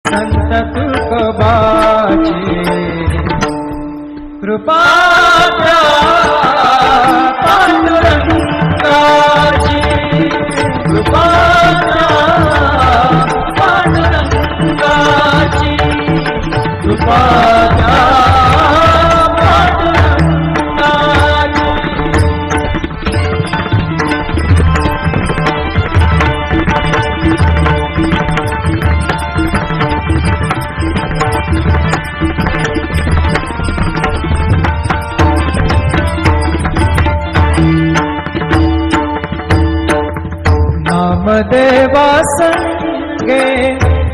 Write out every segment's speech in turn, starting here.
संत तुकोबाची कृपा त्या पांडुरंगाची कृपा त्या पांडुरंगाची कृपा त्या नामदेवा संगे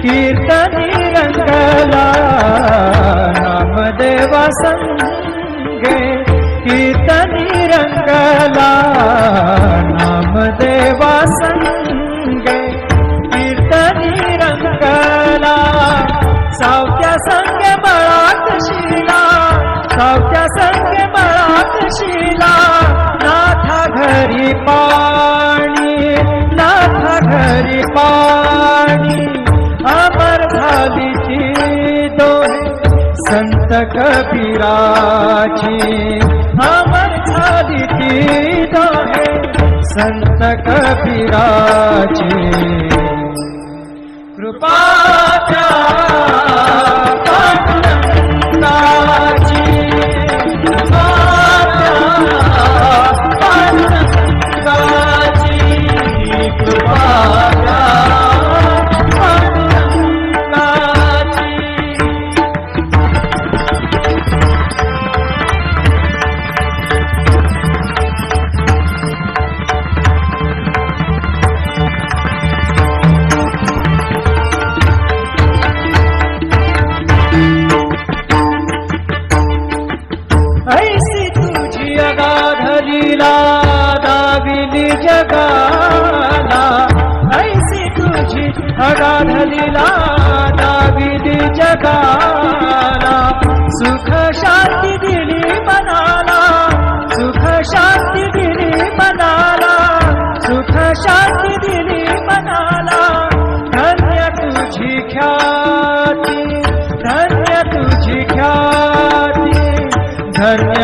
कीर्तनी रंगला नामदेवा संगे कीर्तनी रंगला नामदेवा संगे कीर्तनी रंगला सावत्या संगे मळात शिला सावत्या संगे मळात शिला नाथा घरी पाणी नाथा घरी पाणी अमर झाली ती दोहे संत कबीराची अमर झाली ती दोहे संत कबीराची कृपा त्या पांडुरंगाची कृपा त्या पांडुरंगाची कृपा त्या पांडुरंगाची ऐसी तुझी अगाध लीला दाविली जगाला ऐसी तुझी अगाध लीला दाविली जगाला सुख शांती दिली मनाला सुख शांती दिली मनाला सुख शांती दिली मनाला धन्य तुझी ख्याती धन्य तुझी ख्याती धन्य